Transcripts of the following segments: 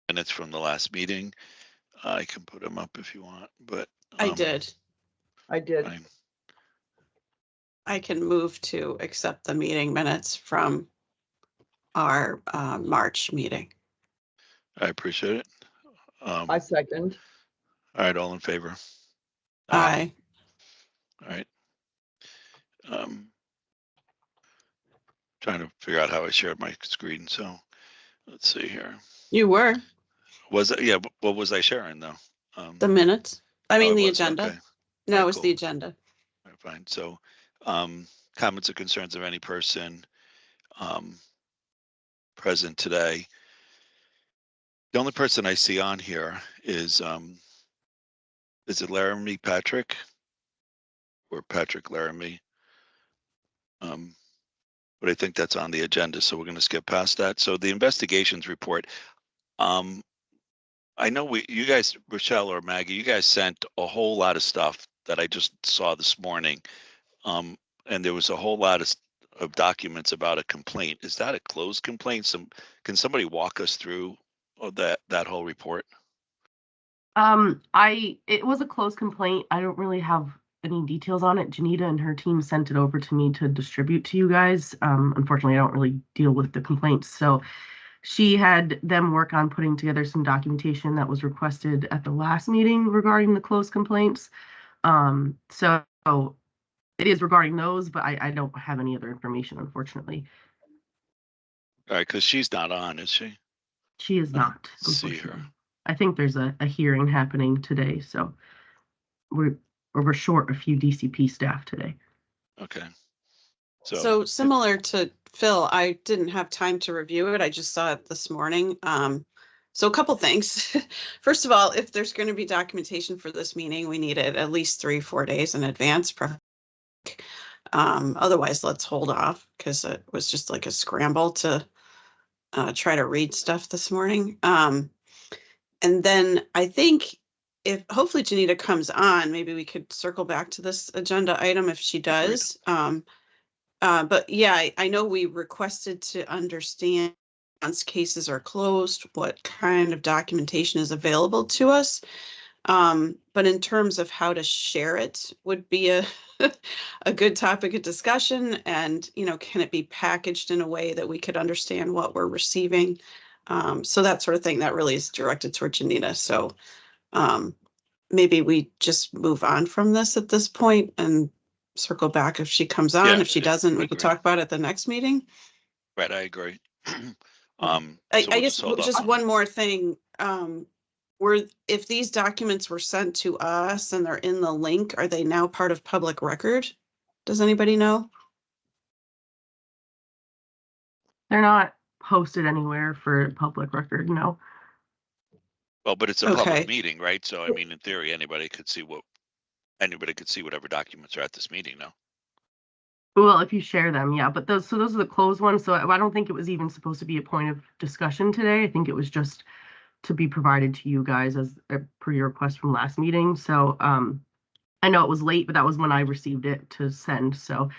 minutes from the last meeting. I can put them up if you want, but. I did. Fine. I can move to accept the meeting minutes from our March meeting. I appreciate it. I second. All right, all in favor? Aye. All right. Trying to figure out how I shared my screen. So let's see here. You were. Was it? Yeah. What was I sharing though? The minutes. I mean, the was, agenda. okay. No, All right, it's cool. the agenda. All right, fine. So comments or concerns of any person present today. The only person I see on here is it Laramie Patrick or Patrick Laramie? But I think that's on the agenda, so we're going to skip past that. So the investigations report. I know you guys, Rochelle or Maggie, you guys sent a whole lot of stuff that I just saw this morning, and there was a whole lot of documents about a complaint. Is that a closed complaint? Can somebody walk us through that whole report? It was a closed complaint. I don't really have any details on it. Janita and her team sent it over to me to distribute to you guys. Unfortunately, I don't really deal with the complaints. So she had them work on putting together some documentation that was requested at the last meeting regarding the closed complaints. So it is regarding those, but I don't have any other information, unfortunately. All right, because she's not on, is she? She is not. See her. I think there's a hearing happening today, so we're short a few DCP staff today. Okay. So similar to Phil, I didn't have time to review it. I just saw it this morning. So a couple things. First of all, if there's going to be documentation for this meeting, we need it at least 3-4 days in advance. Otherwise, let's hold off because it was just like a scramble to try to read stuff this morning. And then I think if hopefully Janita comes on, maybe we could circle back to this agenda item if she does. But yeah, I know we requested to understand once cases are closed, what kind of documentation is available to us. But in terms of how to share it would be a a good topic of discussion. And, can it be packaged in a way that we could understand what we're receiving? So that sort of thing that really is directed toward Janita. So maybe we just move on from this at this point and circle back if she comes on. Yeah, if she doesn't, we could talk about it at the next meeting. Right, I agree. I guess just one more thing. If these documents were sent to us and they're in the link, are they now part of public record? Does anybody know? They're not posted anywhere for public record, no. Well, but it's a public meeting, right? So I mean, in theory, anybody could see whatever documents are at this meeting now. Well, if you share them, yeah. But those are the closed ones. So I don't think it was even supposed to be a point of discussion today. I think it was just to be provided to you guys as per your request from last meeting. So I know it was late, but that was when I received it to send. So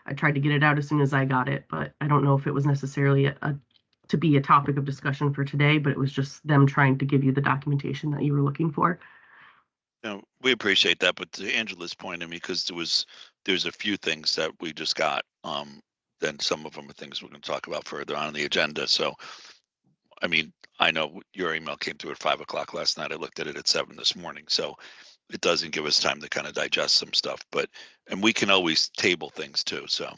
I tried to get it out as soon as I got it, but I don't know if it was necessarily to be a topic of discussion for today, but it was just them trying to give you the documentation that you were looking for. No, we appreciate that, but to Angela's point, I mean, because there's a few things that we just got. Then some of them are things we're going to talk about further on the agenda. So, I mean, I know your email came through at 5 o'clock last night. I looked at it at 7 this morning. So it doesn't give us time to kind of digest some stuff, and we can always table things too. So,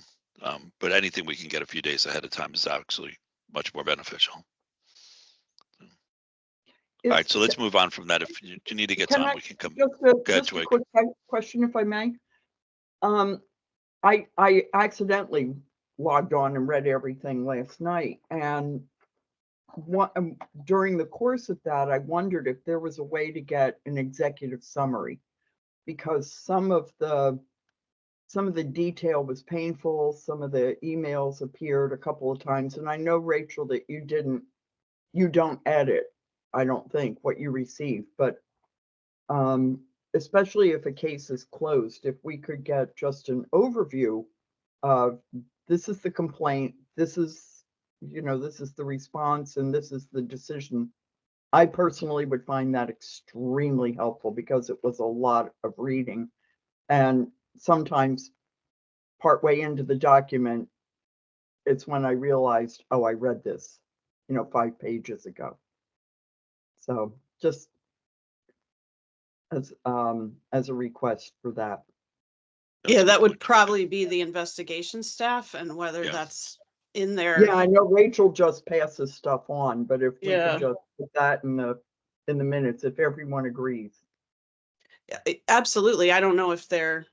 but anything we can get a few days ahead of time is actually much more beneficial. All right, so let's move on from that. If Janita gets on, we can come. Just a quick question, if I may. I accidentally logged on and read everything last night, and during the course of that, I wondered if there was a way to get an executive summary, because some of the detail was painful. Some of the emails appeared a couple of times, and I know, Rachel, that you don't edit, I don't think, what you receive, but especially if a case is closed, if we could get just an overview of this is the complaint, this is the response, and this is the decision. I personally would find that extremely helpful because it was a lot of reading. And sometimes partway into the document, it's when I realized, oh, I read this, 5 pages ago. So just as a request for that. Yeah, That's a that good would point. probably be the investigation staff, and whether Yeah. that's in there. Yeah, I know Rachel just passes stuff on, but if we Yeah. could just put that in the minutes, if everyone agrees. Yeah, absolutely. I don't know if they're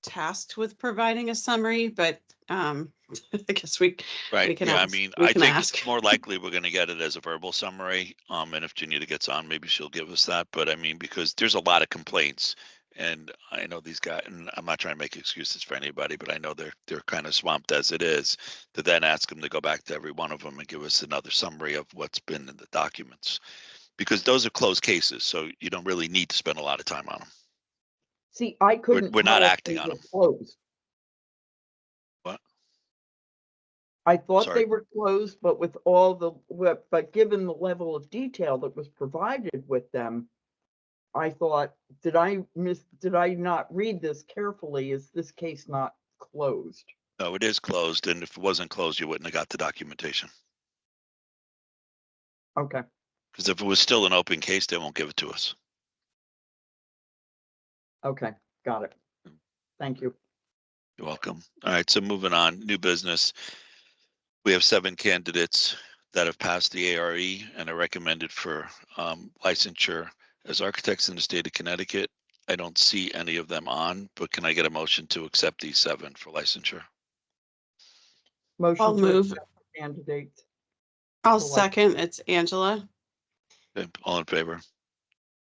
tasked with providing a summary, but I guess we Right, can yeah, I ask. mean, We I can think ask. more likely we're gonna get it as a verbal summary, and if Janita gets on, maybe she'll give us that, but I mean, because there's a lot of complaints. And I know these guys, and I'm not trying to make excuses for anybody, but I know they're kind of swamped as it is, to then ask them to go back to every one of them and give us another summary of what's been in the documents. Because those are closed cases, so you don't really need to spend a lot of time on them. See, I couldn't we're not tell if acting they on were them. closed. What? I thought Sorry. they were closed, but but given the level of detail that was provided with them, I thought, did I not read this carefully? Is this case not closed? No, it is closed, and if it wasn't closed, you wouldn't have got the documentation. Okay, Because if it was still an open case, they won't give it to us. okay, got it. Thank you. You're welcome. All right, so moving on, new business. We have 7 candidates that have passed the ARE and are recommended for licensure as architects in the state of Connecticut. I don't see any of them on, but can I get a motion to accept these 7 for licensure? Motion I'll to move. accept the candidates. I'll for what? second. It's Angela. Okay, all in favor?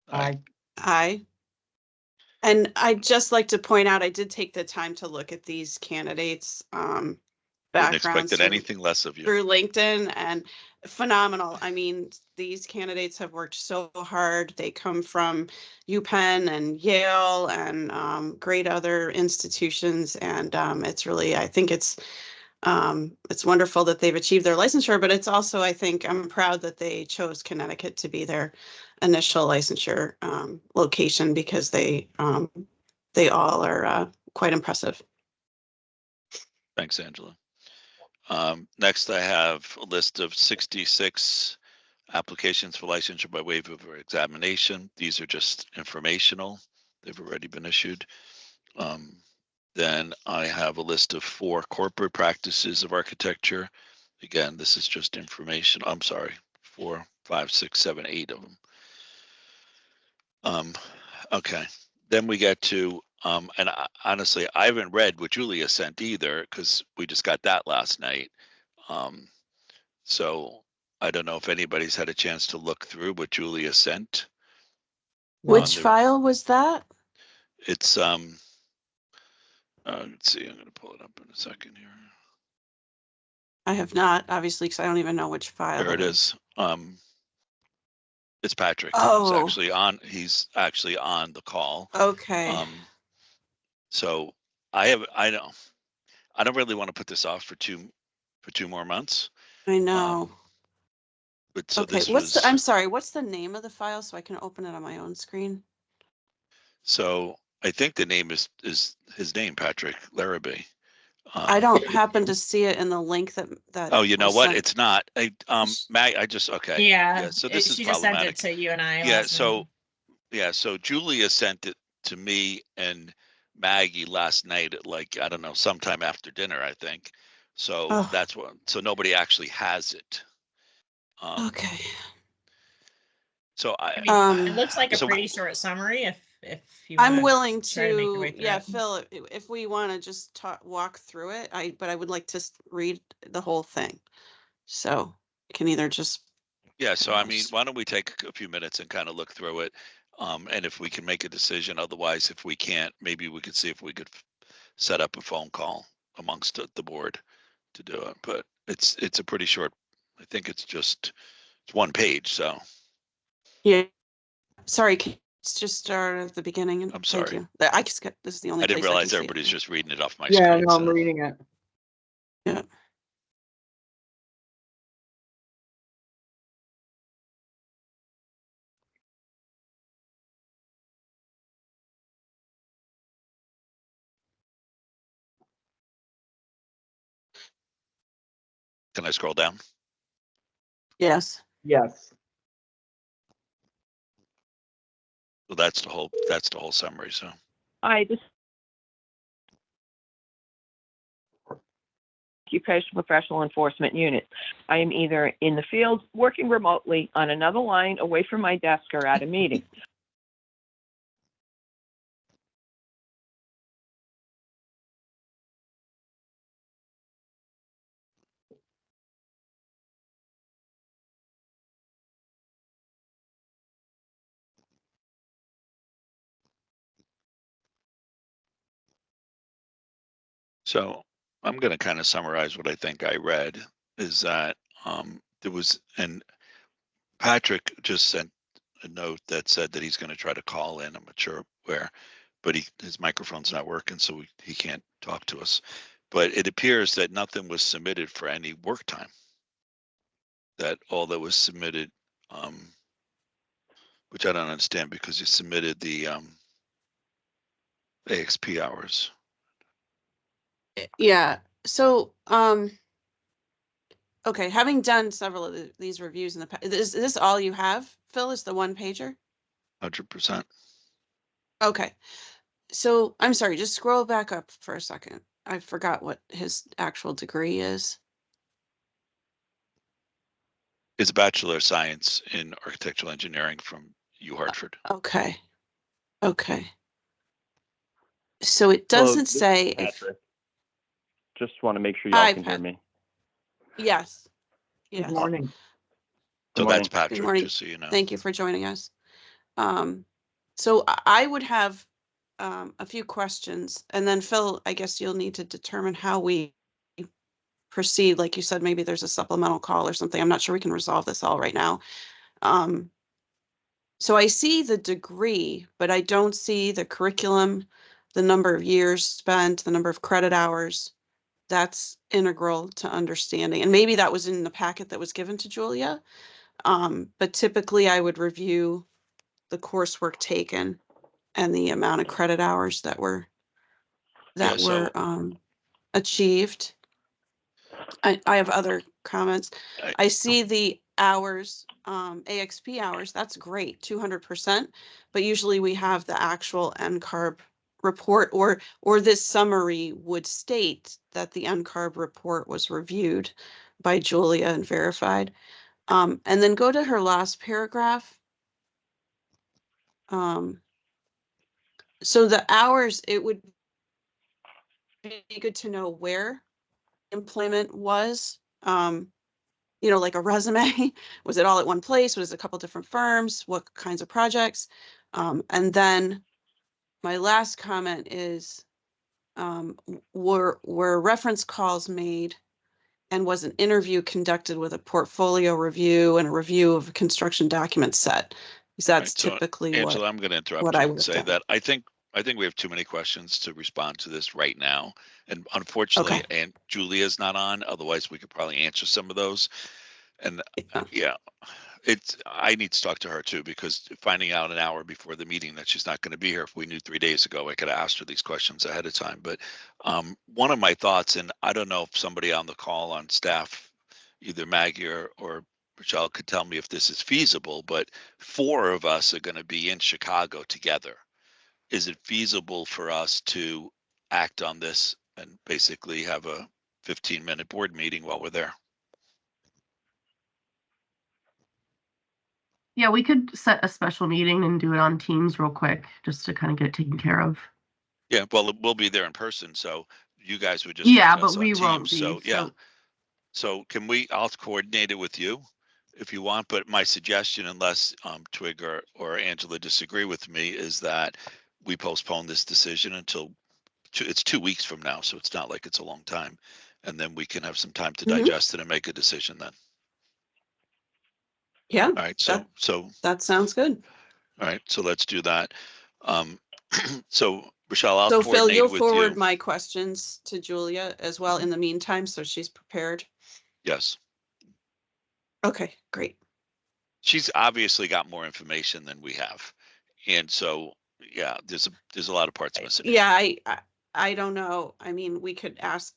Aye. Aye. And I'd just like to point out, I did take the time to look at these candidates' Wouldn't backgrounds expected anything less of you. through LinkedIn, and phenomenal. I mean, these candidates have worked so hard. They come from UPenn and Yale and great other institutions. And it's really, I think it's wonderful that they've achieved their licensure, but it's also, I think, I'm proud that they chose Connecticut to be their initial licensure location, because they all are quite impressive. Thanks, Angela. Next, I have a list of 66 applications for licensure by waiver of examination. These are just informational. They've already been issued. Then I have a list of 4 corporate practices of architecture. Again, this is just information. I'm sorry, 4, 5, 6, 7, 8 of them. Okay, then we get to, and honestly, I haven't read what Julia sent either, because we just got that last night. So I don't know if anybody's had a chance to look through what Julia sent. Which the- file was that? It's, let's see, I'm gonna pull it up in a second here. I have not, obviously, because I don't even know which file. There it is. It's Patrick. Oh. He's actually on the call. Okay. So I don't really want to put this off for 2 more months. I know. But so Okay, this I'm sorry, what's the name of the file so I can open it on my own screen? So I think the name is his name, Patrick Larrabee. I don't happen to see it in the link that. Oh, you know was what? sent. It's not. Mag, okay. Yeah. So this is she just sent it problematic. to you and I. Yeah. last So night. yeah. So Julia sent it to me and Maggie last night at, like, I don't know, sometime after dinner, I think. So Oh. that's what. So nobody actually has it. Okay. So I mean, it Um, looks like a so- pretty short summary. If you. I'm wanna willing try to make your way to, through yeah, it. Phil, if we want to just walk through it, but I would like to read the whole thing. So you can either just. Yeah, so I mean, why don't we take a few minutes and kind of look through it? And if we can make a decision, otherwise, if we can't, maybe we could see if we could set up a phone call amongst the board to do it. But it's a pretty short, I think it's 1 page, so. Yeah. Sorry, can you just start at the beginning? I'm Thank sorry. you. I just got, this is the only I didn't place I realize can see it. everybody's just reading it off my Yeah, screen. no, I'm so. reading it. Yeah. Can I scroll down? Yes. Yes. Well, that's the whole summary. So Hi, this is Occupational Professional Enforcement Unit. I am either in the field, working remotely, on another line, away from my desk, or at a meeting. So I'm going to kind of summarize what I think I read is that there was, and Patrick just sent a note that said that he's going to try to call in. I'm not sure where, but his microphone's not working, so he can't talk to us. But it appears that nothing was submitted for any work time. That all that was submitted, which I don't understand because he submitted the AXP hours. Yeah. So, okay, having done several of these reviews in the past, is this all you have, Phil? Is the one pager? 100%. Okay. So I'm sorry, just scroll back up for a second. I forgot what his actual degree is. It's a Bachelor of Science in Architectural Engineering from U Hartford. Okay. Okay. So it Hello, doesn't this is say if, Patrick. Just want to make sure y'all Hi, can hear Pat. me. Yes. Good Yes. morning. So Good that's morning. Good Patrick, morning. just so you know. Thank you for joining us. So I would have a few questions, and then Phil, I guess you'll need to determine how we proceed. Like you said, maybe there's a supplemental call or something. I'm not sure we can resolve this all right now. So I see the degree, but I don't see the curriculum, the number of years spent, the number of credit hours. That's integral to understanding. And maybe that was in the packet that was given to Julia. But typically I would review the coursework taken and the amount of credit hours that were Yeah, so achieved. I have other comments. I see the hours, AXP hours, that's great, 200%. But usually we have the actual NCARB report or this summary would state that the NCARB report was reviewed by Julia and verified. And then go to her last paragraph. So the hours, it would be good to know where employment was. You know, like a resume. Was it all at one place? Was it a couple different firms? What kinds of projects? And then my last comment is, were reference calls made and was an interview conducted with a portfolio review and a review of a construction document set? Because that's so typically Angela, I'm going to interrupt what you I and would have say done. that I think we have too many questions to respond to this right now. And unfortunately, Okay. and Julia's not on, otherwise we could probably answer some of those. And yeah, I need to talk to her too, because finding out an hour before the meeting that she's not going to be here, if we knew 3 days ago, I could have asked her these questions ahead of time. But one of my thoughts, and I don't know if somebody on the call on staff, either Maggie or Michelle, could tell me if this is feasible, but 4 of us are going to be in Chicago together. Is it feasible for us to act on this and basically have a 15-minute board meeting while we're there? Yeah, we could set a special meeting and do it on Teams real quick, just to kind of get it taken care of. Yeah, well, we'll be there in person, so you guys would just Yeah, join us but on we won't Teams. be. So yeah, so can I'll coordinate it with you if you want, but my suggestion, unless Twig or Angela disagree with me, is that we postpone this decision until it's 2 weeks from now, so it's not like it's a long time, and then we can have some time to digest it and make a decision then. Yeah. All right, so that sounds good. all right, so let's do that. So Rochelle, I'll So Phil, coordinate you'll with forward you. my questions to Julia as well in the meantime, so she's prepared. Yes. Okay, great. She's obviously got more information than we have. And so, yeah, there's a lot of parts missing. Yeah, I don't know. I mean, we could ask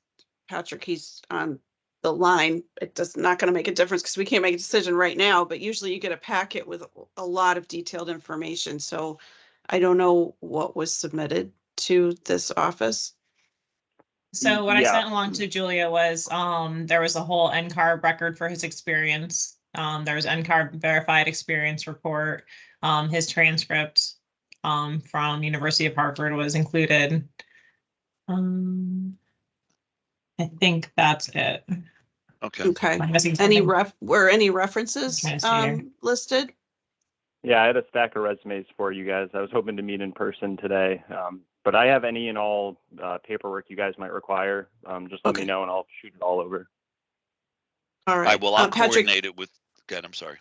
Patrick, he's on the line. It does not going to make a difference because we can't make a decision right now, but usually you get a packet with a lot of detailed information. So I don't know what was submitted to this office. So what I Yeah. sent along to Julia was, there was a whole NCARB record for his experience. There was NCARB verified experience report. His transcript, from University of Hartford was included. I think that's it. Okay. Okay. Am I missing Any something? were any references Trying to see here. listed? Yeah, I had a stack of resumes for you guys. I was hoping to meet in person today. But I have any and all paperwork you guys might require. Just let me Okay. know and I'll shoot it all over. All All right. right. Well, I'll Patrick, coordinate it with, again, I'm sorry.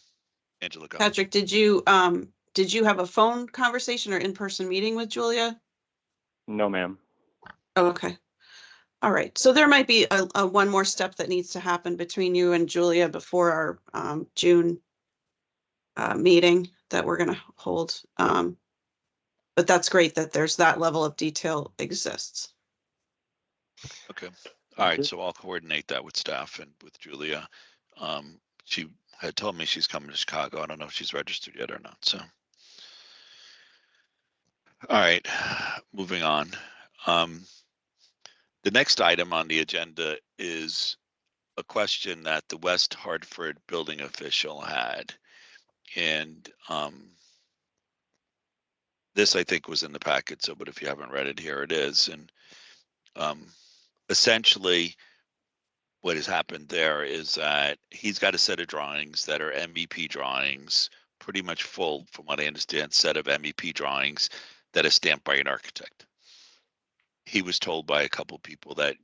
Angela, go. Patrick, did you have a phone conversation or in-person meeting with Julia? No, ma'am. Oh, okay. All right. So there might be a one more step that needs to happen between you and Julia before our June meeting that we're going to hold. But that's great that there's that level of detail exists. Okay. All right. So I'll coordinate that with staff and with Julia. She had told me she's coming to Chicago. I don't know if she's registered yet or not. So. All right. Moving on. The next item on the agenda is a question that the West Hartford building official had. And this, I think, was in the packet. So, but if you haven't read it, here it is. And essentially, what has happened there is that he's got a set of drawings that are MEP drawings, pretty much full, from what I understand, set of MEP drawings that is stamped by an architect. He was told by a couple of people that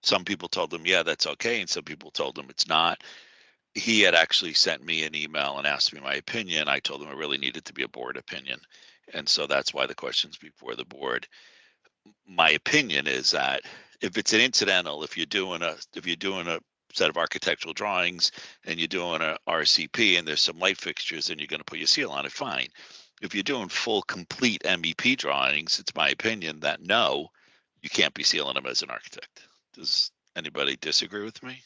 some people told him, yeah, that's okay. And some people told him it's not. He had actually sent me an email and asked me my opinion. I told him it really needed to be a board opinion. And so that's why the question's before the board. My opinion is that if it's an incidental, if you're doing a set of architectural drawings and you're doing a RCP and there's some light fixtures and you're going to put your seal on it, fine. If you're doing full, complete MEP drawings, it's my opinion that no, you can't be sealing them as an architect. Does anybody disagree with me?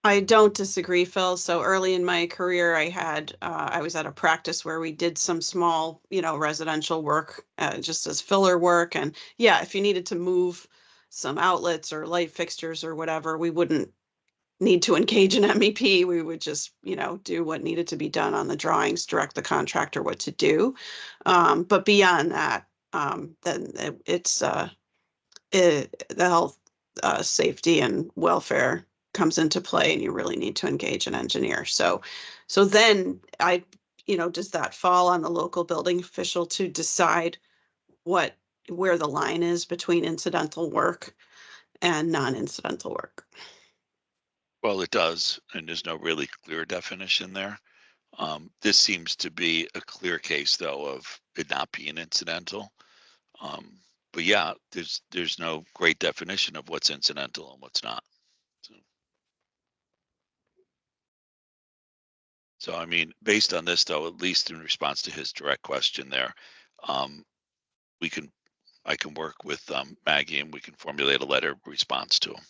I don't disagree, Phil. So early in my career, I was at a practice where we did some small, residential work, just as filler work. And yeah, if you needed to move some outlets or light fixtures or whatever, we wouldn't need to engage in MEP. We would just, do what needed to be done on the drawings, direct the contractor what to do. But beyond that, then it's the health, safety and welfare comes into play, and you really need to engage an engineer. So then does that fall on the local building official to decide where the line is between incidental work and non-incidental work? Well, it does, and there's no really clear definition there. This seems to be a clear case, though, of it not being incidental. But yeah, there's no great definition of what's incidental and what's not. So I mean, based on this, though, at least in response to his direct question there, I can work with Maggie and we can formulate a letter of response to him.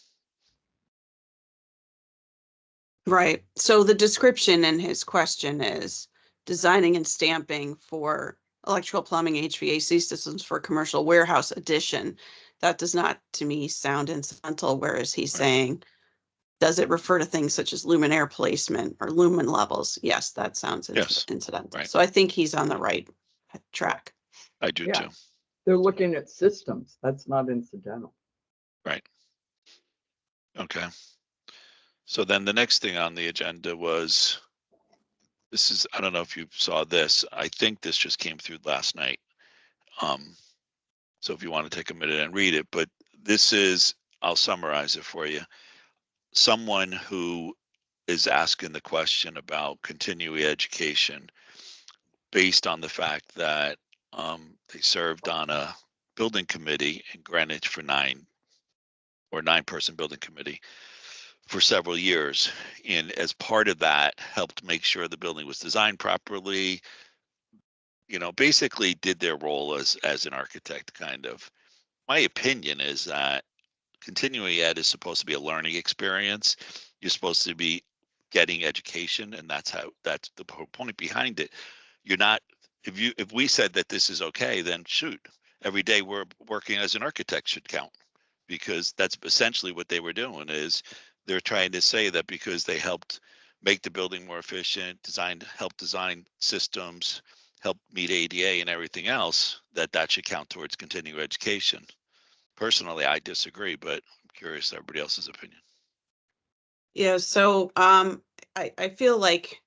Right. So the description in his question is designing and stamping for electrical, plumbing, HVAC systems for commercial warehouse addition. That does not, to me, sound incidental, whereas he's saying, does it refer to things such as luminaire placement or lumen levels? Yes, that sounds Yes, incidental. right. So I think he's on the right track. I do Yeah. too. They're looking at systems. That's not incidental. Right. Okay. So then the next thing on the agenda was, I don't know if you saw this. I think this just came through last night. So if you want to take a minute and read it, but I'll summarize it for you. Someone who is asking the question about continuing education based on the fact that they served on a building committee in Greenwich for 9-person building committee for several years. And as part of that, helped make sure the building was designed properly, basically did their role as an architect kind of. My opinion is that continuing ed is supposed to be a learning experience. You're supposed to be getting education, and that's the whole point behind it. You're not, if we said that this is okay, then shoot, every day we're working as an architect should count, because that's essentially what they were doing. Is they're trying to say that because they helped make the building more efficient, help design systems, help meet ADA and everything else, that should count towards continuing education. Personally, I disagree, but I'm curious everybody else's opinion. Yeah, so I feel like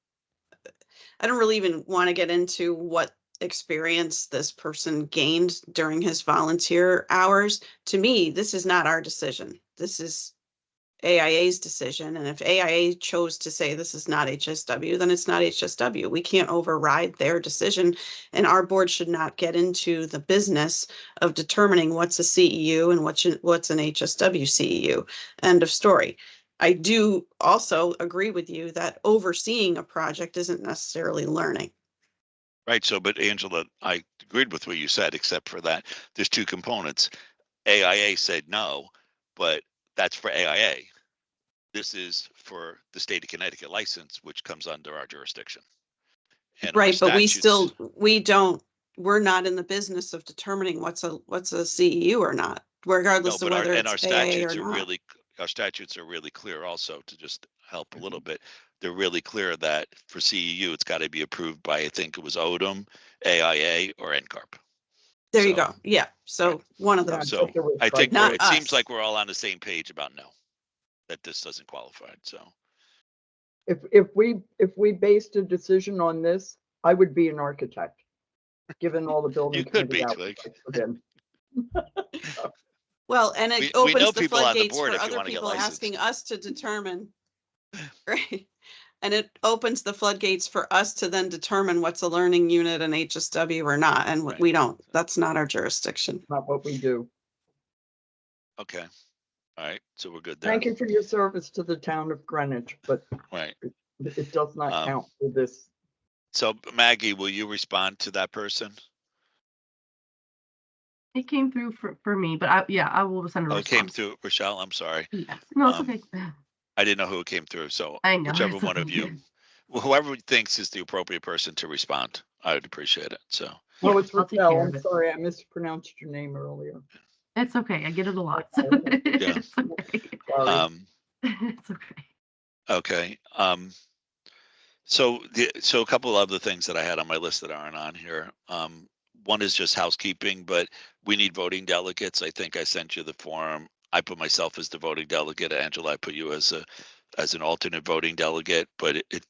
I don't really even want to get into what experience this person gained during his volunteer hours. To me, this is not our decision. This is AIA's decision. And if AIA chose to say this is not HSW, then it's not HSW. We can't override their decision. And our board should not get into the business of determining what's a CEU and what's an HSW CEU. End of story. I do also agree with you that overseeing a project isn't necessarily learning. Right. So, but Angela, I agreed with what you said, except for that there's two components. AIA said no, but that's for AIA. This is for the state of Connecticut license, which comes under our jurisdiction. And right, but statutes, we're not in the business of determining what's a CEU or not, regardless no, of but whether our it's AIA statutes or are not. our statutes are really clear also, to just help a little bit. They're really clear that for CEU, it's got to be approved by, I think it was ODM, AIA, or NCARB. There you go. Yeah. So right. one of Yeah, those. So I think not it seems us. like we're all on the same page about no, that this doesn't qualify. So If we based a decision on this, I would be an architect, given all the building you could committee be, hours Blake. I put in. Well, and it We opens know the people on the floodgates board for if you other want to get people licensed. asking us to determine, right? And it opens the floodgates for us to then determine what's a learning unit in HSW or not. And Right. we don't, that's not our jurisdiction. Not what we do. Okay. All right. So we're good there. Thank you for your service to the town of Greenwich, but Right. it does not count for this. So Maggie, will you respond to that person? It came through for me, but I will send a response. Oh, it came through, Rochelle. I'm sorry. Yes. No, it's okay. I didn't know who it came through. So I know. whichever it's one of okay. you, whoever thinks is the appropriate person to respond, I would appreciate it. So Oh, it's I'll take Raquel. care of I'm it. sorry, I mispronounced your name earlier. It's okay. I get it a lot. So Okay. Yeah. it's okay. Sorry. It's okay. okay. So a couple of other things that I had on my list that aren't on here. One is just housekeeping, but we need voting delegates. I think I sent you the form. I put myself as the voting delegate. Angela, I put you as an alternate voting delegate, but it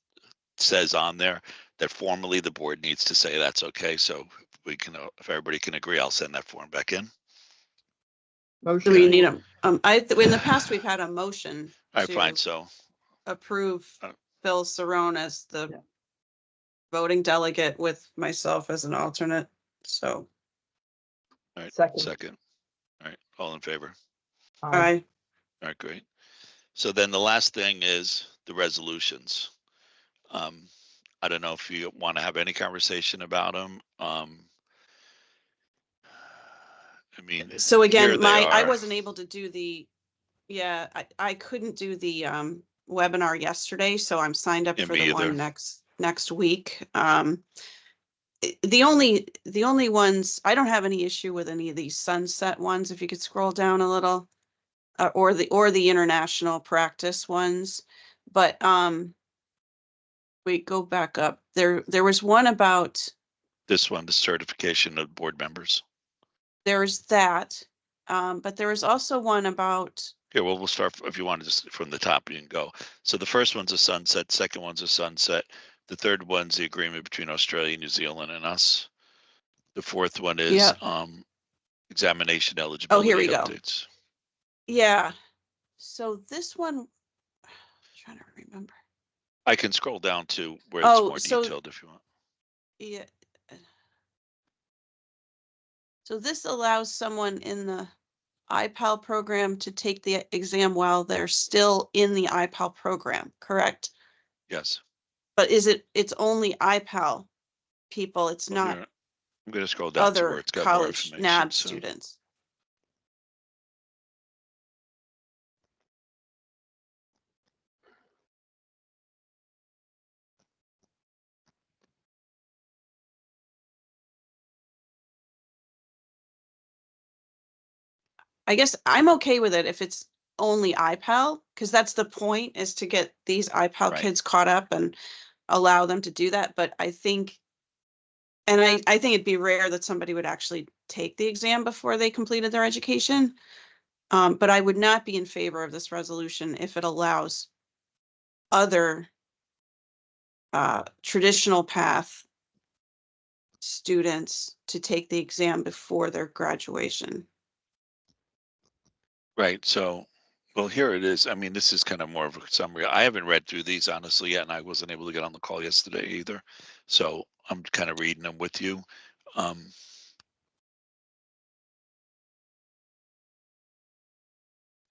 says on there that formally the board needs to say that's okay. So we can, if everybody can agree, I'll send that form back in. Motion. Do we need in the past, we've had a motion All right, to fine. So approve Phil Cerrone as the Yeah. voting delegate with myself as an alternate. So, all right, Second. second. All right, all in favor? aye. All right, great. So then the last thing is the resolutions. I don't know if you want to have any conversation about them. I mean, So here again, they I are. wasn't able to do I couldn't do the webinar yesterday, so I'm signed up Yeah, for me the either. one next week. The only ones, I don't have any issue with any of these sunset ones, if you could scroll down a little, or the international practice ones. But wait, go back up. There was one about, This one, the certification of board members. there's that, but there was also one about, Here, well, we'll start, if you want to just from the top, you can go. So the first one's a sunset, second one's a sunset. The third one's the agreement between Australia, New Zealand, and us. The fourth one is Yeah. Examination eligibility here we go. updates. yeah. So this one, I'm trying to remember. I can scroll down to where it's more so detailed if you want. yeah. So this allows someone in the IPAL program to take the exam while they're still in the IPAL program, correct? Yes. But it's only IPAL people, it's Well, not here, I'm going to scroll down to where other it's got more college information. NAB So students. I guess I'm okay with it if it's only iPal, because that's the point, is to get these iPal Right. kids caught up and allow them to do that. But I think, and I think it'd be rare that somebody would actually take the exam before they completed their education. But I would not be in favor of this resolution if it allows other traditional path students to take the exam before their graduation. Right. So, well, here it is. I mean, this is kind of more of a summary. I haven't read through these honestly yet, and I wasn't able to get on the call yesterday either. So I'm kind of reading them with you. I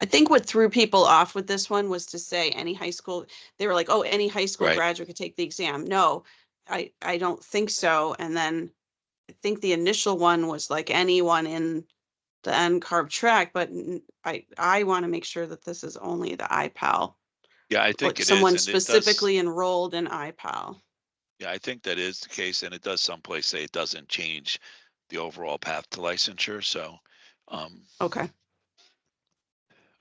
think what threw people off with this one was to say any high school, they were like, oh, any high school Right. graduate could take the exam. No, I don't think so. And then I think the initial one was like anyone in the NCARB track, but I want to make sure that this is only the IPAL. Yeah, I Or think it is, someone and it does. specifically enrolled in IPAL. Yeah, I think that is the case, and it does someplace say it doesn't change the overall path to licensure. So, Okay.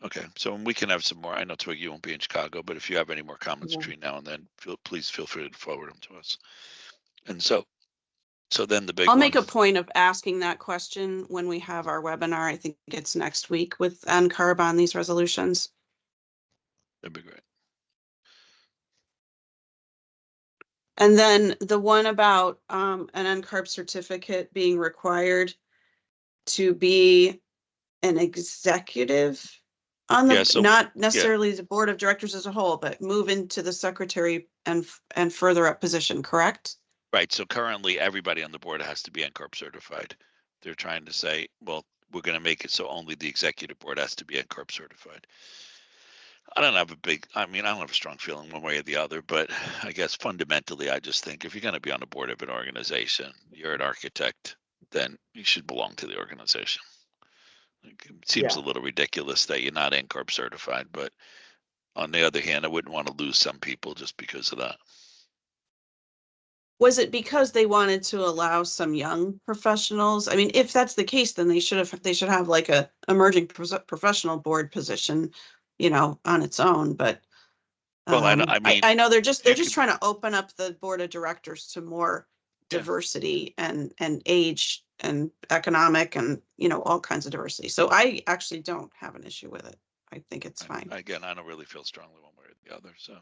okay, so we can have some more. I know Twiggy, you won't be in Chicago, but if you have any more comments Yeah. between now and then, please feel free to forward them to us. And so then the big I'll one. make a point of asking that question when we have our webinar. I think it's next week with NCARB on these resolutions. That'd be great. And then the one about an NCARB certificate being required to be an executive on the, Yeah, so- not necessarily the board of directors as a whole, but move into the secretary and further up position, correct? Right. So currently, everybody on the board has to be NCARB certified. They're trying to say, well, we're going to make it so only the executive board has to be NCARB certified. I don't have I don't have a strong feeling one way or the other, but I guess fundamentally, I just think if you're going to be on the board of an organization, you're an architect, then you should belong to the organization. It seems a Yeah. little ridiculous that you're not NCARB certified, but on the other hand, I wouldn't want to lose some people just because of that. Was it because they wanted to allow some young professionals? I mean, if that's the case, then they should have like a emerging professional board position, on its own, but Well, I mean, I know they're just you trying to open up the board of directors to more Yeah. diversity and age and economic and, all kinds of diversity. So I actually don't have an issue with it. I think it's fine. Again, I don't really feel strongly one way or the other. So,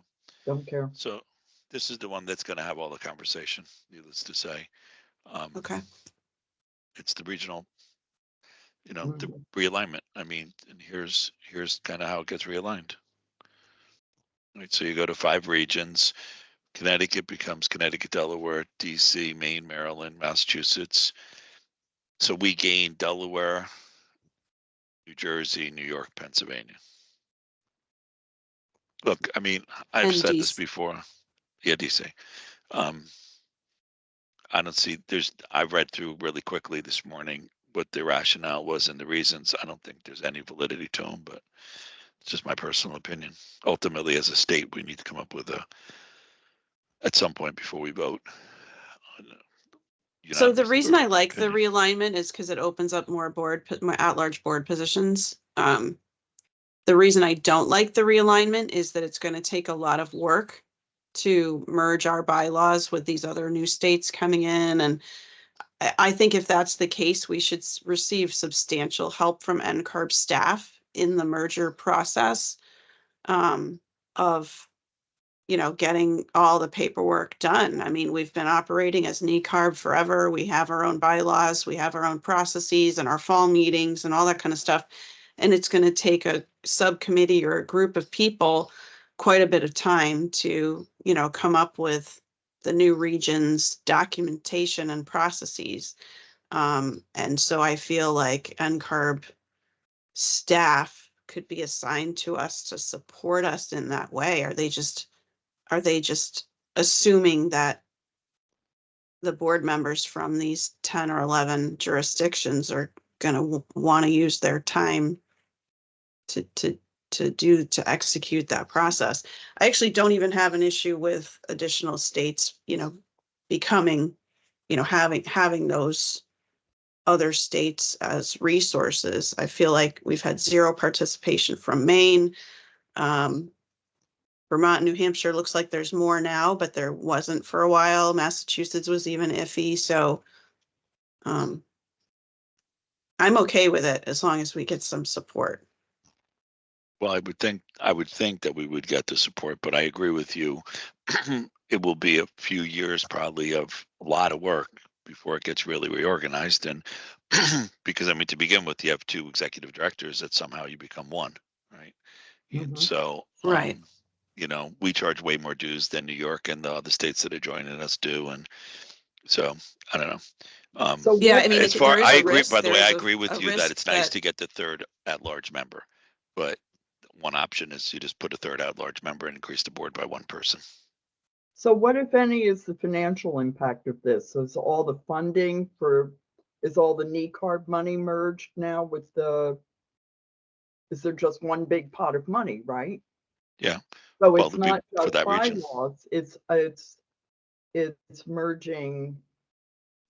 Don't care. so this is the one that's going to have all the conversation, needless to say. Okay. It's the regional, the Mhm. realignment. I mean, and here's kind of how it gets realigned. Right, so you go to 5 regions. Connecticut becomes Connecticut, Delaware, DC, Maine, Maryland, Massachusetts. So we gain Delaware, New Jersey, New York, Pennsylvania. Look, I mean, I've And said this DC. before. Yeah, DC. I don't see I've read through really quickly this morning what the rationale was and the reasons. I don't think there's any validity to them, but it's just my personal opinion. Ultimately, as a state, we need to come up with at some point before we vote. So the reason I like the opinion. realignment is because it opens up more at-large board positions. The reason I don't like the realignment is that it's going to take a lot of work to merge our bylaws with these other new states coming in. And I think if that's the case, we should receive substantial help from NCARB staff in the merger process of getting all the paperwork done. I mean, we've been operating as NECARB forever. We have our own bylaws, we have our own processes and our fall meetings and all that kind of stuff. And it's going to take a subcommittee or a group of people quite a bit of time to, come up with the new region's documentation and processes. And so I feel like NCARB staff could be assigned to us to support us in that way. Are they just assuming that the board members from these 10 or 11 jurisdictions are going to want to use their time to execute that process? I actually don't even have an issue with additional states, becoming, having those other states as resources. I feel like we've had zero participation from Maine. Vermont, New Hampshire looks like there's more now, but there wasn't for a while. Massachusetts was even iffy. So I'm okay with it as long as we get some support. Well, I would think that we would get the support, but I agree with you. It will be a few years probably of a lot of work before it gets really reorganized. And because I mean, to begin with, you have 2 executive directors that somehow you become one, right? And Mhm. so, Right. you know, we charge way more dues than New York and the other states that are joining us do. And so I don't know. So Yeah, what- I mean, As far, there is I a agree, risk. by the way, There's I agree with a you that risk it's nice that- to get the 3rd at-large member, but one option is you just put a 3rd at-large member and increase the board by 1 person. So what, if any, is the financial impact of this? So is all the funding is all the NECARB money merged now with is there just one big pot of money, right? Yeah. So Well, it's it'd be not for just that region. bylaws, it's merging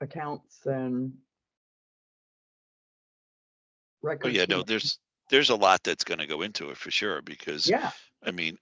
accounts and Oh records. yeah, no, there's a lot that's going to go into it for sure, because Yeah, I mean,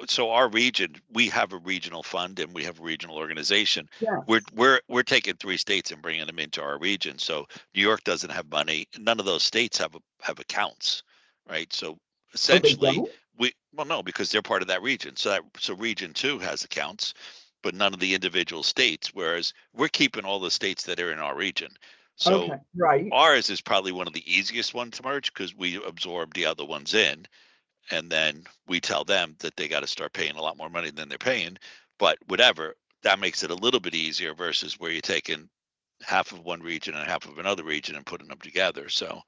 so our region, we have a regional fund and we have a regional organization. yeah. We're taking 3 states and bringing them into our region. So New York doesn't have money. None of those states have accounts, right? So Oh, they essentially, don't? well, no, because they're part of that region. So region 2 has accounts, but none of the individual states. Whereas we're keeping all the states that are in our region. So Okay, right. ours is probably one of the easiest ones to merge because we absorb the other ones in, and then we tell them that they got to start paying a lot more money than they're paying. But whatever, that makes it a little bit easier versus where you're taking half of one region and half of another region and putting them together. So,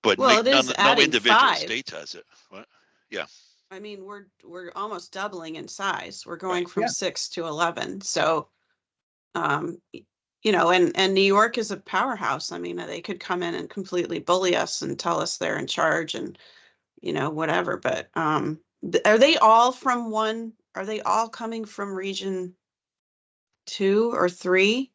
but Well, it is no adding individual 5. state has it. What? Yeah. I mean, we're almost doubling in size. We're going Right. from Yeah. 6 to 11. So, you know, and New York is a powerhouse. I mean, they could come in and completely bully us and tell us they're in charge and, you know, whatever. But are they all from one? Are they all coming from region 2 or 3?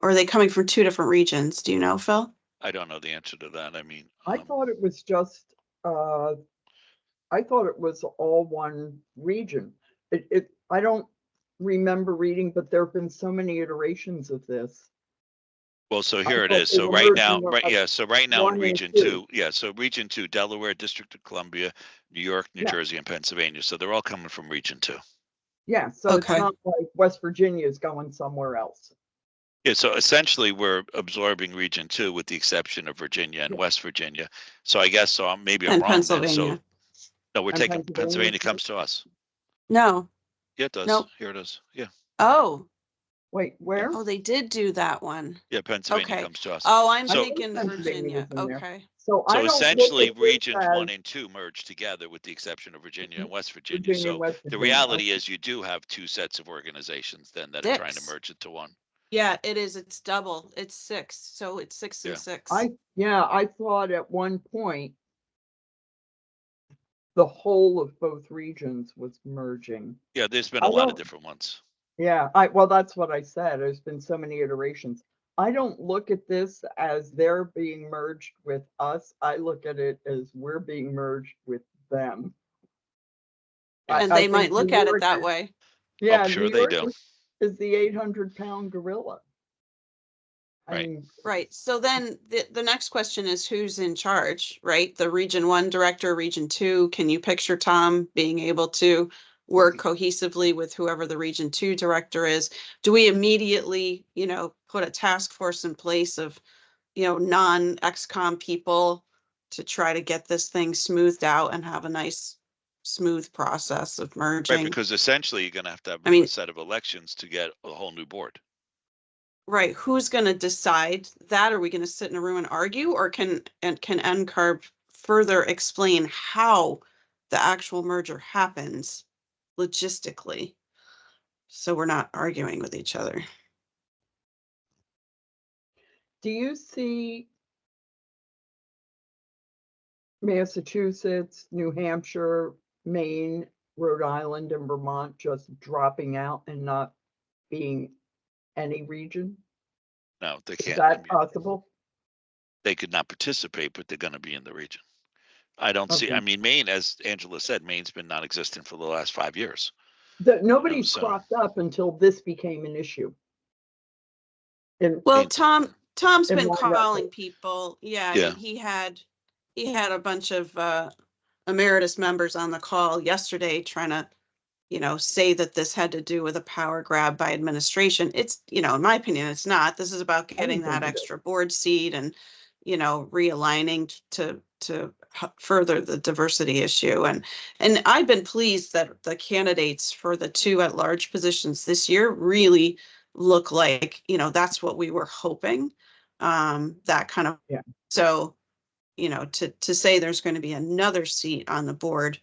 Or are they coming from 2 different regions? Do you know, Phil? I don't know the answer to that. I mean, I thought it was just, I thought it was all one region. I don't remember reading, but there have been so many iterations of this. well, so I here it thought is. they So were right now, merging right, up yeah. So right now in 1 and region 2. 2, yeah. So region 2, Delaware, District of Columbia, New York, New Yeah. Jersey, and Pennsylvania. So they're all coming from region 2. Yeah, so it's Okay. not like West Virginia is going somewhere else. Yeah, so essentially we're absorbing region 2 with the exception of Virginia and Yeah. West Virginia. So I guess maybe I'm And wrong then. So Pennsylvania. no, we're And taking Pennsylvania Pennsylvania too? comes to us. No. Yeah, it does. Nope. Here it is. Yeah. Oh. Wait, where? Oh, they did do that one. Yeah, Pennsylvania Okay. comes to us. Oh, I'm So- I thinking think Pennsylvania Virginia. was in there. Okay. So I So don't look essentially at this regions 1 as and 2 merge together with the exception of Virginia and West Virginia. Virginia, So West the Virginia. reality is you do have 2 sets of organizations then that are trying to 6. merge it to one. Yeah, it is. It's double. It's 6. So it's 6 and Yeah. 6. I thought at one point the whole of both regions was merging. Yeah, there's been I a lot of don't- different ones. Yeah, well, that's what I said. There's been so many iterations. I don't look at this as they're being merged with us. I look at it as we're being merged with them. And I they might think look New at it York that is- way. Yeah, sure New they York do. is the 800-pound gorilla. I Right. mean, Right. So then the next question is who's in charge, right? The region 1 director, region 2. Can you picture Tom being able to work cohesively with whoever the region 2 director is? Do we immediately, you know, put a task force in place of, you know, non-XCOM people to try to get this thing smoothed out and have a nice smooth process of Right, merging? because essentially you're going to have I mean- a set of elections to get a whole new board. Right, who's gonna decide that? Are we gonna sit in a room and argue, or can NCARB further explain how the actual merger happens logistically? So we're not arguing with each other. do you see Massachusetts, New Hampshire, Maine, Rhode Island, and Vermont just dropping out and not being any region? No, they Is can't. that possible? they could not participate, but they're going to be in the region. I don't see, Okay. I mean, Maine, as Angela said, Maine's been non-existent for the last 5 years. Nobody's so- cropped up until this became an issue. Well, mean- Tom's in been my calling record. people. Yeah, I Yeah. mean, he had a bunch of emeritus members on the call yesterday trying to, say that this had to do with a power grab by administration. It's, in my opinion, it's not. This is about getting think that it is. extra board seat and, realigning to further the diversity issue. And I've been pleased that the candidates for the 2 at-large positions this year really look like, that's what we were hoping. That kind of, Yeah. So, to say there's going to be another seat on the board,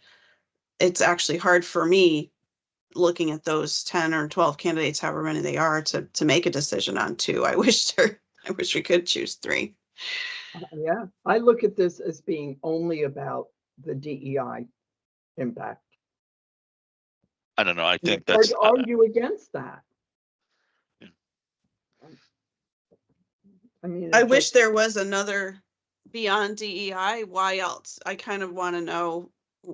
it's actually hard for me looking at those 10 or 12 candidates, however many they are, to make a decision on 2. I wish we could choose 3. Yeah, I look at this as being only about the DEI impact. I don't know. I And think it's hard that's, to argue against that. Yeah. I mean, I it's wish just- there was another beyond DEI. Why else? I kind of want to know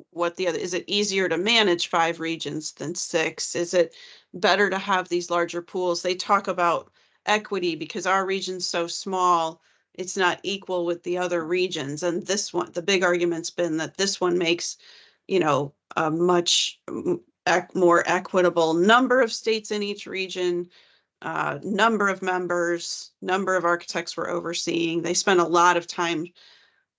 what the other, is it easier to manage 5 regions than 6? Is it better to have these larger pools? They talk about equity because our region's so small, it's not equal with the other regions. And this one, the big argument's been that this one makes, a much more equitable number of states in each region, number of members, number of architects we're overseeing. They spend a lot of time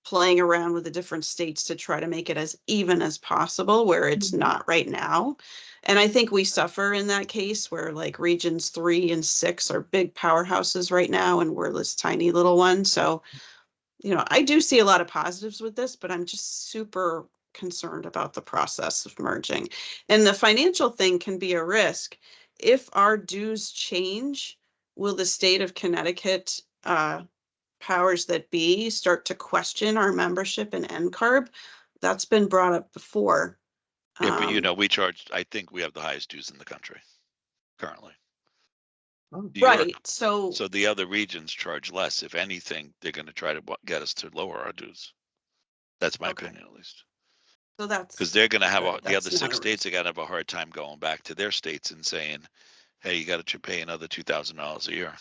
playing around with the different states to try to make it as even as possible, where it's not right now. And I think we suffer in that case where like regions 3 and 6 are big powerhouses right now, and we're this tiny little one. So, I do see a lot of positives with this, but I'm just super concerned about the process of merging. And the financial thing can be a risk. If our dues change, will the state of Connecticut powers that be start to question our membership in NCARB? That's been brought up before. yeah, but we charge, I think we have the highest dues in the country currently. Oh, New York. Right. So the other regions charge less. If anything, they're going to try to get us to lower our dues. That's my Okay. opinion, at least. that's Because they're going to have good. the other That's not 6 a states are going to have a hard time going back to their states and saying, "Hey, you got to pay another $2,000 a year."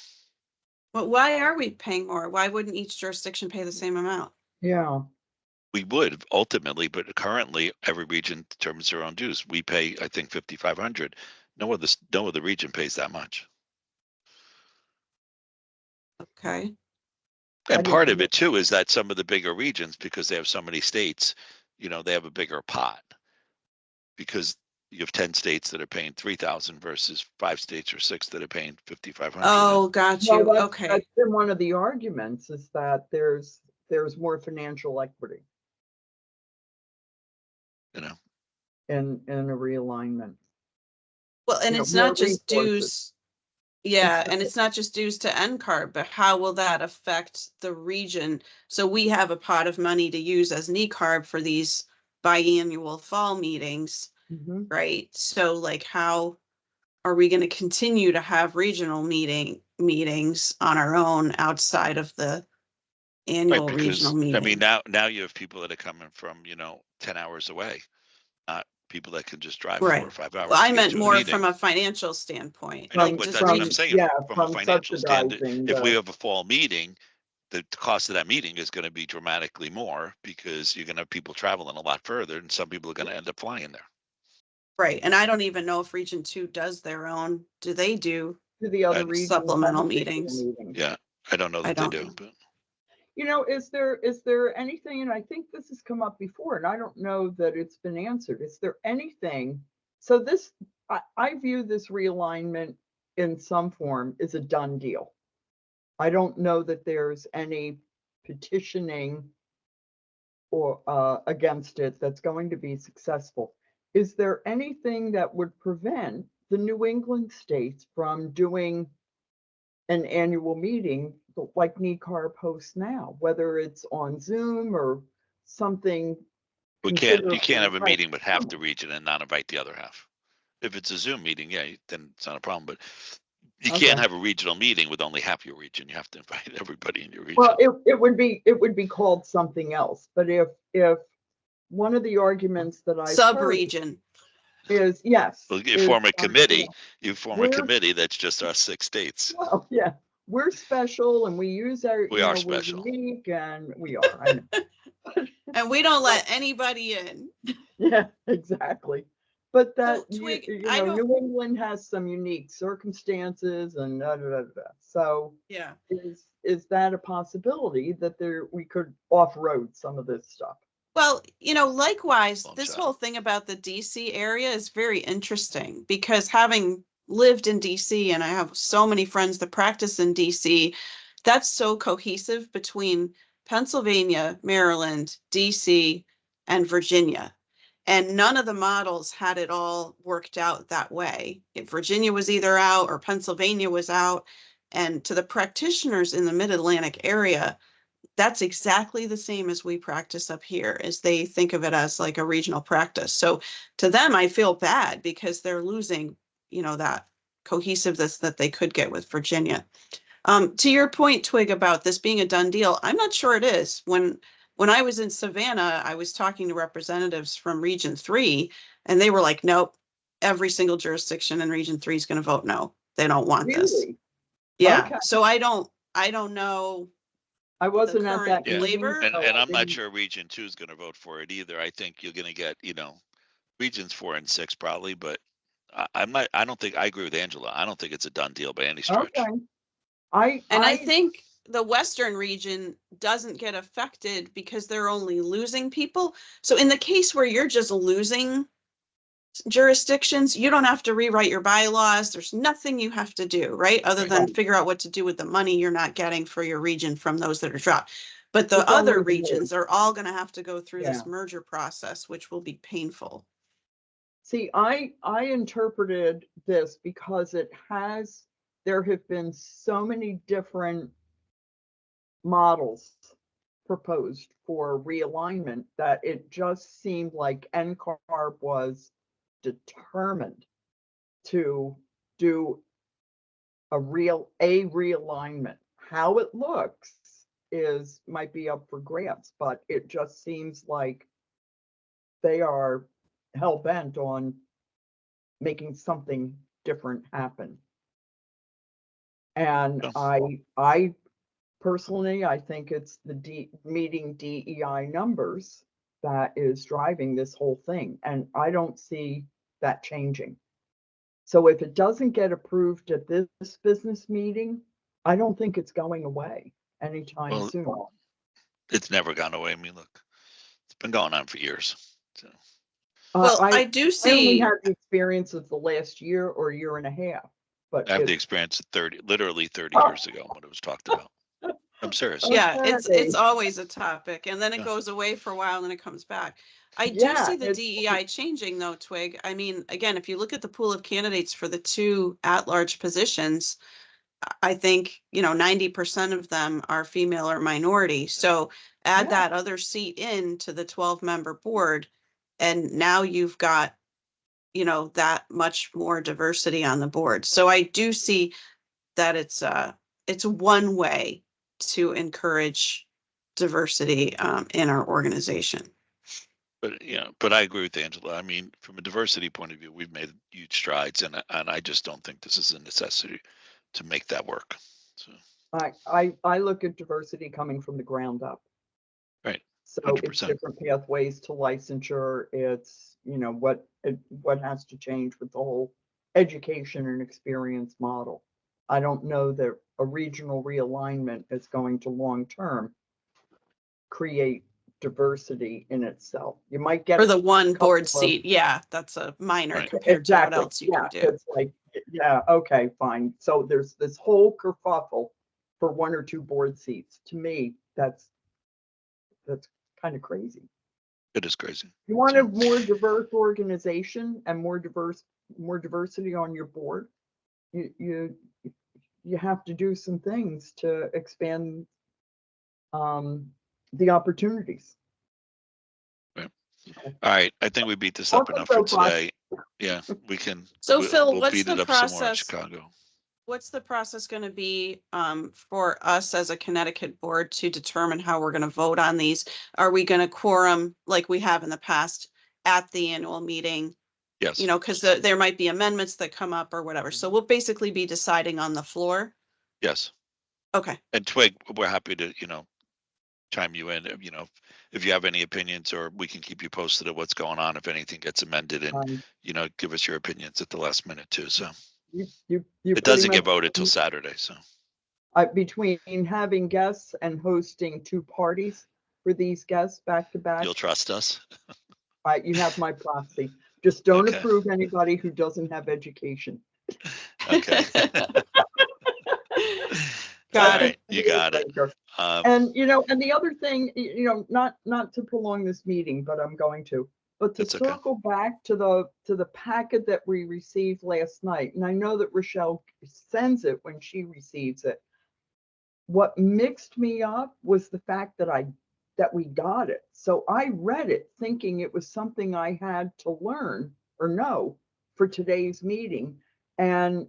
But why are we paying more? Why wouldn't each jurisdiction pay the same amount? yeah, We would ultimately, but currently every region determines their own dues. We pay, I think, 5,500. No other region pays that much. Okay. And didn't part of know. it too is that some of the bigger regions, because they have so many states, they have a bigger pot. Because you have 10 states that are paying 3,000 versus 5 states or 6 that are paying 5,500. Oh, got you. Well, Okay. that's been one of the arguments, is that there's more financial equity You know, in a realignment. Well, and you know, it's more not just resources. dues. Yeah, and Exactly. it's not just dues to NCARB, but how will that affect the region? So we have a pot of money to use as NECARB for these biannual fall meetings, Mhm. right? So like how are we going to continue to have regional meetings on our own outside of the annual regional because I meeting? mean now you have people that are coming from 10 hours away, not people that can just drive 4 Right. or 5 hours. Well, I to get meant to a more meeting. from a financial standpoint. I know, Like, but does that's what I'm region- saying. Yeah, From a financial standard, subsidizing if we the- have a fall meeting, the cost of that meeting is going to be dramatically more because you're going to have people traveling a lot further, and some people are going to end up flying there. Right, and I don't even know if Region 2 does their own. Do they do? to the other And regions. supplemental and the meetings. meetings. Yeah, I don't know I that they don't do, know. but Is there anything, and I think this has come up before, and I don't know that it's been answered. Is there anything, so this, I view this realignment in some form as a done deal. I don't know that there's any petitioning or against it that's going to be successful. Is there anything that would prevent the New England states from doing an annual meeting like NECARB hosts now, whether it's on Zoom or something? you can't have a considerably meeting with half less the region and not invite the other half. If it's a Zoom meeting, yeah, then it's not a problem. But You Okay. can't have a regional meeting with only half your region. You have to invite everybody in your region. Well, it would be called something else, but if one of the arguments that I've heard Sub-region. is, yes. Well, you is, form a you committee, know, you form a we're- committee that's just our 6 states. Well, yeah, we're special and we use our, We you are know, we're special. unique and we are, I know. And we don't let anybody in. Yeah, exactly. But that, Twig, you I know, don't- New England has some unique circumstances and da, da, da, da. So Yeah. is that a possibility that we could off-road some of this stuff? Well, you know, likewise, Long this shot. whole thing about the DC area is very interesting because having lived in DC and I have so many friends that practice in DC, that's so cohesive between Pennsylvania, Maryland, DC, and Virginia. And none of the models had it all worked out that way. If Virginia was either out or Pennsylvania was out. And to the practitioners in the Mid-Atlantic area, that's exactly the same as we practice up here, as they think of it as like a regional practice. So to them, I feel bad because they're losing, you know, that cohesiveness that they could get with Virginia. To your point, Twig, about this being a done deal, I'm not sure it is. When I was in Savannah, I was talking to representatives from Region 3, and they were like, nope, every single jurisdiction in Region 3 is going to vote no. They don't want this. Really? Yeah. Okay. So I don't know. I wasn't at that current Yeah. meeting. flavor? And, so and I I'm not didn't- sure Region 2 is going to vote for it either. I think you're going to get, you know, Regions 4 and 6 probably, but I agree with Angela. I don't think it's a done deal by any stretch. Okay. I think the Western region doesn't get affected because they're only losing people. So in the case where you're just losing jurisdictions, you don't have to rewrite your bylaws. There's nothing you have to do, right? Other Right. than figure out what to do with the money you're not getting for your region from those that are dropped. But the It's only other the regions are all going to have to go through Yeah. this merger process, which will be painful. See, I interpreted this because there have been so many different models proposed for realignment that it just seemed like NCARB was determined to do a realignment. How it looks might be up for grabs, but it just seems like they are hell bent on making something different happen. And Yeah. I personally, I think it's the meeting DEI numbers that is driving this whole thing. And I don't see that changing. So if it doesn't get approved at this business meeting, I don't think it's going away anytime Well, soon. It's never gone away. I mean, look, it's been going on for years. So Well, I I do only see. had the experience of the last year or year and a half, but I have the it's experience of literally 30 years ago when it was talked about. I'm serious. Yeah, it's Okay. always a topic and then it Yeah. goes away for a while and then it comes back. I do Yeah, see the it's- DEI changing though, Twig. I mean, again, if you look at the pool of candidates for the 2 at-large positions, I think, you know, 90% of them are female or minority. So add Yeah. that other seat in to the 12-member board and now you've got, you know, that much more diversity on the board. So I do see that it's one way to encourage diversity in our organization. But but I agree with Angela. I mean, from a diversity point of view, we've made huge strides, and I just don't think this is a necessity to make that work. So I look at diversity coming from the ground up. Right. So it's 100%. different pathways to licensure. It's, you know, what has to change with the whole education and experience model. I don't know that a regional realignment is going to long-term create diversity in itself. You might get For the one couple board of- seat, yeah, that's a minor Right. compared to what exactly. else you Yeah, can do. it's like, yeah, okay, fine. So there's this whole kerfuffle for 1 or 2 board seats. To me, that's kind of crazy. it is crazy. You want So- a more diverse organization and more diversity on your board, you have to do some things to expand the opportunities. All right, I think we beat this I'll up go enough for soapbox. today. Yeah, we can. So we'll Phil, what's beat the it up some more in process? Chicago. what's the process going to be for us as a Connecticut board to determine how we're going to vote on these? Are we going to quorum like we have in the past at the annual meeting? Yes. You know, because there might be amendments that come up or whatever. So we'll basically be deciding on the floor. Yes. Okay. And Twig, we're happy to, chime you in, if you have any opinions, or we can keep you posted of what's going on if anything gets amended, and, give us your opinions at the last minute too. So You it doesn't get voted till Saturday. So between having guests and hosting two parties for these guests back to back, you'll trust us. you have my proxy. Just don't Okay. approve anybody who doesn't have education. Okay. Got All it. right, you got it. And, and the other thing, not to prolong this meeting, but I'm going to, but to That's okay. circle back to the packet that we received last night. And I know that Rochelle sends it when she receives it. What mixed me up was the fact that we got it. So I read it thinking it was something I had to learn or know for today's meeting. And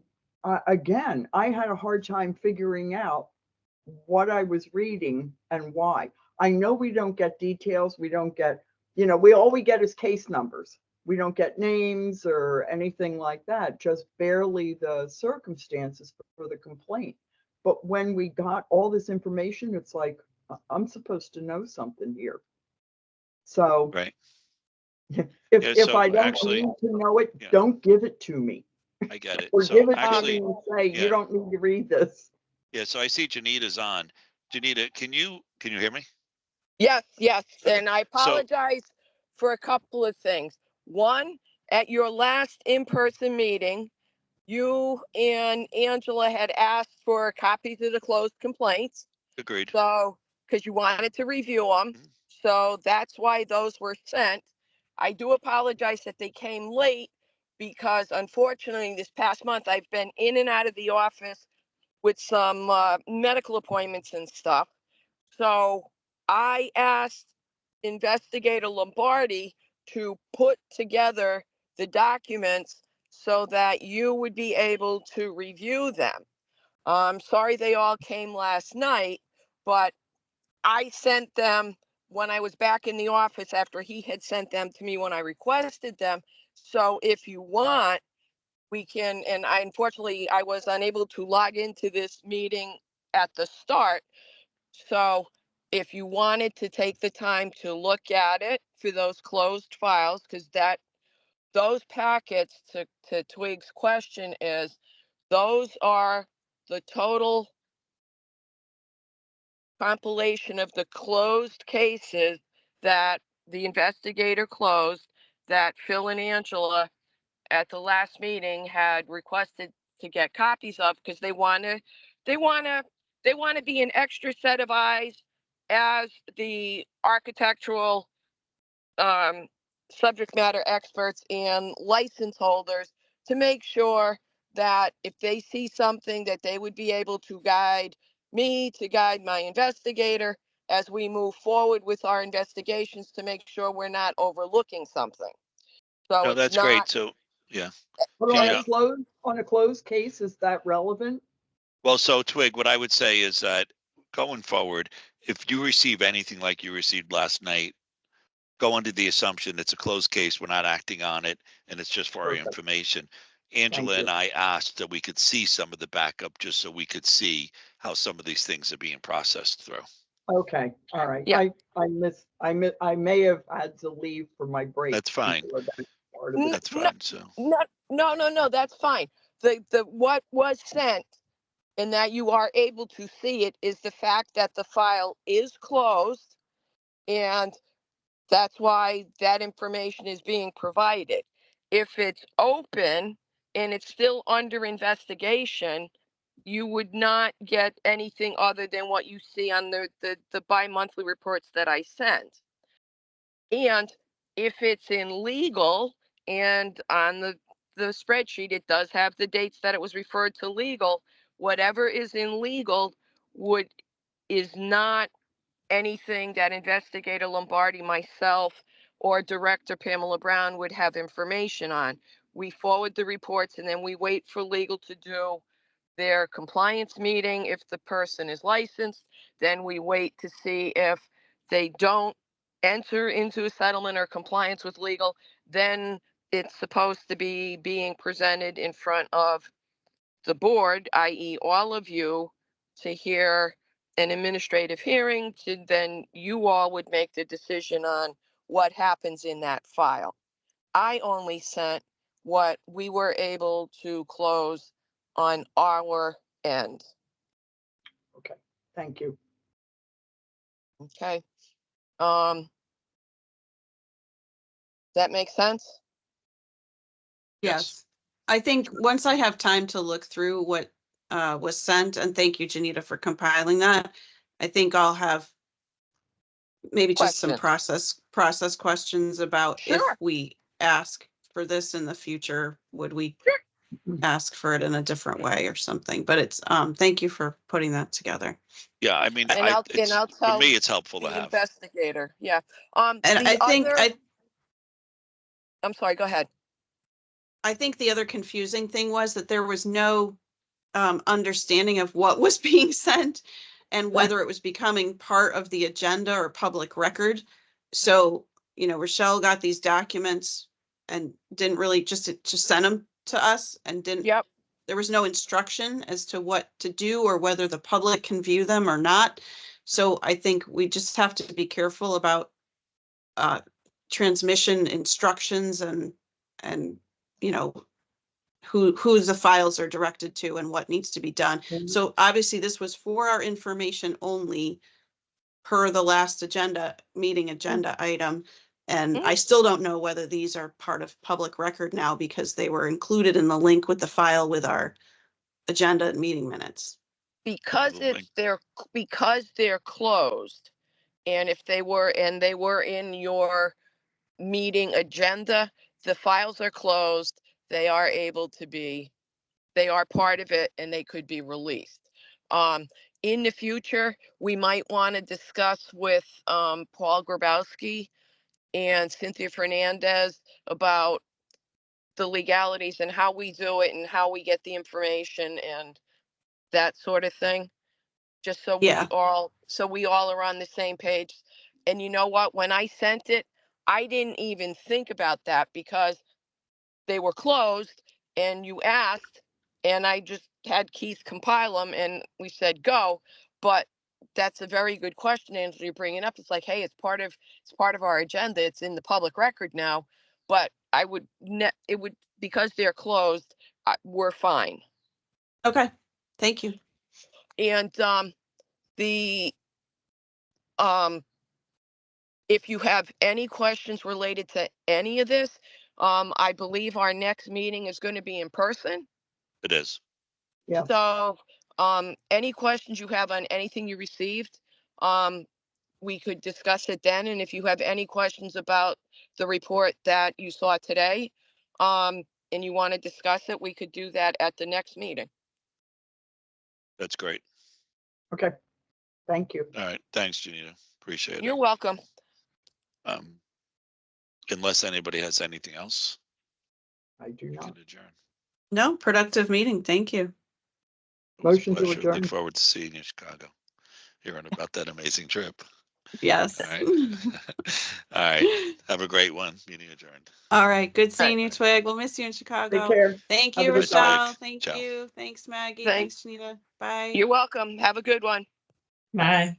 again, I had a hard time figuring out what I was reading and why. I know we don't get details. We don't get, all we get is case numbers. We don't get names or anything like that, just barely the circumstances for the complaint. But when we got all this information, it's like, I'm supposed to know something here. So Right. if so I don't actually- need to know it, Yeah. don't give it to me. I get it. Or So give it to actually, me and say, yeah. you don't need to read this. yeah. So I see Janita's on. Janita, can you hear me? Yes, yes. Okay. And I apologize for a couple of things. One, at your last in-person meeting, you and Angela had asked for copies of the closed complaints. Agreed. So, because you wanted to review them. Mhm. So that's why those were sent. I do apologize that they came late because unfortunately this past month I've been in and out of the office with some medical appointments and stuff. So I asked Investigator Lombardi to put together the documents so that you would be able to review them. I'm sorry they all came last night, but I sent them when I was back in the office after he had sent them to me when I requested them. So if you want, we can, and unfortunately I was unable to log into this meeting at the start. So if you wanted to take the time to look at it for those closed files, because those packets, to Twig's question, is those are the total compilation of the closed cases that the investigator closed, that Phil and Angela at the last meeting had requested to get copies of, because they want to be an extra set of eyes as the architectural subject matter experts and license holders, to make sure that if they see something that they would be able to guide me, to guide my investigator as we move forward with our investigations, to make sure we're not overlooking something. So No, it's that's not great. So yeah. But Yeah. on a closed case, is that relevant? Well, so Twig, what I would say is that going forward, if you receive anything like you received last night, go under the assumption it's a closed case, we're not acting on it, and it's just for our Perfect. information. Angela you. and I asked that we could see some of the backup, just so we could see how some of these things are being processed through. Okay, all right. Yeah. I may have had to leave for my break. That's fine. before that part of it. That's fine. So No, that's fine. The what was sent and that you are able to see it is the fact that the file is closed, and that's why that information is being provided. If it's open and it's still under investigation, you would not get anything other than what you see on the bi-monthly reports that I send. And if it's in legal, and on the spreadsheet, it does have the dates that it was referred to legal, whatever is in legal is not anything that Investigator Lombardi, myself, or Director Pamela Brown would have information on. We forward the reports and then we wait for legal to do their compliance meeting. If the person is licensed, then we wait to see if they don't enter into a settlement or compliance with legal, then it's supposed to be being presented in front of the board, i.e. all of you, to hear an administrative hearing, to then you all would make the decision on what happens in that file. I only sent what we were able to close on our end. Okay, thank you. Okay. That makes sense? Yes. I think once I have time to look through what was sent, and thank you, Janita, for compiling that, I think I'll have maybe just some Questions. process questions about if Sure. we ask for this in the future, would we Sure. ask for it in a different way or something? But it's, thank you for putting that together. Yeah, I mean, And I'll for tell me, it's helpful to the have. investigator. Yeah. And The I other, I'm sorry, go ahead. I think the other confusing thing was that there was no understanding of what was being sent and whether it was becoming part of the agenda or public record. So, Rochelle got these documents and didn't really just send them to us and didn't. Yep. There was no instruction as to what to do or whether the public can view them or not. So I think we just have to be careful about transmission instructions and who the files are directed to and what needs to be done. Mhm. So obviously this was for our information only per the last meeting agenda item. And I still don't know whether these are part of public record now because they were included in the link with the file with our agenda and meeting minutes. Because they're closed, and if they were in your meeting agenda, the files are closed, they are part of it and they could be released. In the future, we might want to discuss with Paul Grabowski and Cynthia Fernandez about the legalities and how we do it and how we get the information and that sort of thing. Just so Yeah. we all are on the same page. And you know what? When I sent it, I didn't even think about that because they were closed and you asked, and I just had Keith compile them and we said go. But that's a very good question, Angela, you're bringing up. It's like, hey, it's part of our agenda. It's in the public record now. But because they're closed, we're fine. Okay, thank you. And if you have any questions related to any of this, I believe our next meeting is going to be in person. It is. Yeah. So, any questions you have on anything you received, we could discuss it then. And if you have any questions about the report that you saw today, and you want to discuss it, we could do that at the next meeting. That's great. Okay, thank you. All right. Thanks, Janita. Appreciate You're it. welcome. Unless anybody has anything else, I do we not. can adjourn. No, productive meeting. Thank you. It was a Motion to pleasure. adjourn. Look forward to seeing you in Chicago, hearing about that amazing trip. Yes. All right. All right. Have a great one. Meeting adjourned. All right. Good seeing you, Twig. We'll miss you in Chicago. Take care. Thank Have you, a good time. Rochelle. Thank Ciao. you. Thanks, Maggie. Thanks. Thanks, Janita. Bye. You're welcome. Have a good one. Bye.